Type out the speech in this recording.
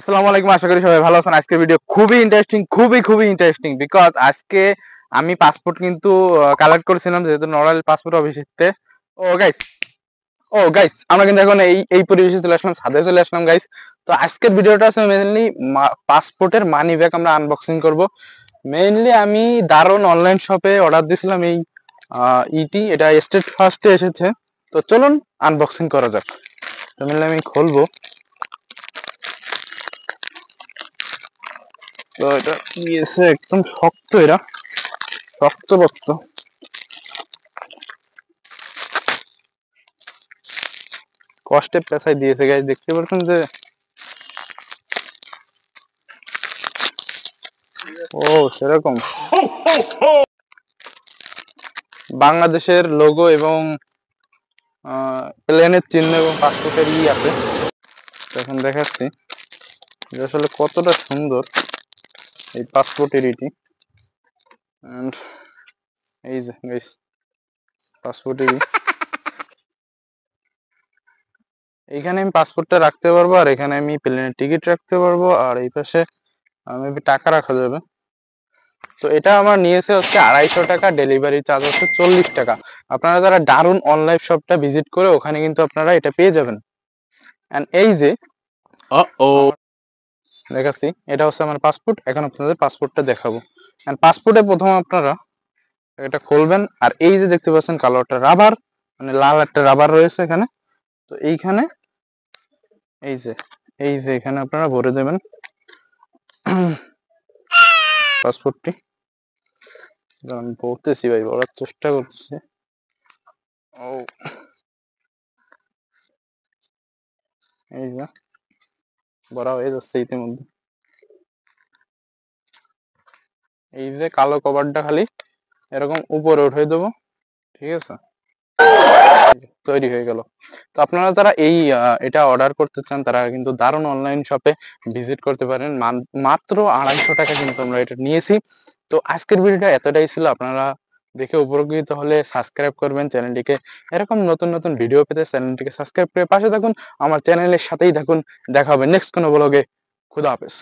আসসালামু আলাইকুম, আশা করি সবাই ভালো আছেন। আজকের ভিডিও খুবই ইন্টারেস্টিং, খুবই ইন্টারেস্টিং বিকজ আজকে আমি পাসপোর্ট কিন্তু কালেক্ট করেছিলাম যেহেতু নড়াইল পাসপোর্ট অফিসে। ও গাইস আমরা কিন্তু এখন এই এই পরিবেশে চলে আসলাম, ছাদে চলে আসলাম গাইস। তো আজকের ভিডিওটা আছে মেইনলি পাসপোর্টের মানি ব্যাগ আমরা আনবক্সিং করব। মেইনলি আমি দারুন অনলাইন শপে অর্ডার দিয়েছিলাম এই ইটি, এটা স্টেট ফার্স্টে এসেছে। তো চলুন আনবক্সিং করা যাক। তো মেইনলি আমি খুলবো। তো এটা কি এসে একদম শক্ত, এরা শক্ত পক্ত। কষ্টে পেশায় দিয়েছে গাইস, দেখতে পাচ্ছেন যে ও সেরকম বাংলাদেশের লোগো এবং প্লেনের চিহ্ন এবং পাসপোর্টের আছে। এখন দেখাচ্ছি যে আসলে কতটা সুন্দর এই পাসপোর্টের ইটি। এন্ড এই যে গাইস পাসপোর্টের এইখানে আমি পাসপোর্টটা রাখতে পারবো, আর এখানে আমি প্লেনের টিকিট রাখতে পারবো, আর এই পাশে মেবি টাকা রাখা যাবে। তো এটা আমার নিয়েছে হচ্ছে 250 টাকা, ডেলিভারি চার্জ হচ্ছে 40 টাকা। আপনারা যারা দারুন অনলাইন শপটা ভিজিট করে ওখানে কিন্তু আপনারা এটা পেয়ে যাবেন। এন্ড এই যে দেখাচ্ছি, এটা হচ্ছে আমার পাসপোর্ট। এখন আপনাদের পাসপোর্টটা দেখাবো। এন্ড পাসপোর্টে প্রথম আপনারা এটা খুলবেন, আর এই যে দেখতে পাচ্ছেন কালো একটা রাবার, মানে লাল একটা রাবার রয়েছে এখানে। তো এইখানে এই যে এখানে আপনারা ভরে দেবেন পাসপোর্টটি। আমি পড়তেছি ভাই, পড়ার চেষ্টা করতেছি। ও এই যে ভরা হয়ে যাচ্ছে ইতিমধ্যে। এই যে কালো কভারটা খালি এরকম উপরে উঠে দেবো, ঠিক আছে, তৈরি হয়ে গেল। তো আপনারা যারা এই এটা অর্ডার করতে চান তারা কিন্তু দারুন অনলাইন শপে ভিজিট করতে পারেন। মাত্র 250 টাকা কিন্তু আমরা এটা নিয়েছি। তো আজকের ভিডিওটা এতটাই ছিল। আপনারা দেখে উপকৃত হলে সাবস্ক্রাইব করবেন চ্যানেলটিকে। এরকম নতুন নতুন ভিডিও পেতে চ্যানেলটিকে সাবস্ক্রাইব করে পাশে থাকুন, আমার চ্যানেলের সাথেই থাকুন। দেখা হবে নেক্সট কোনো ব্লগে। খুদা হাফেজ।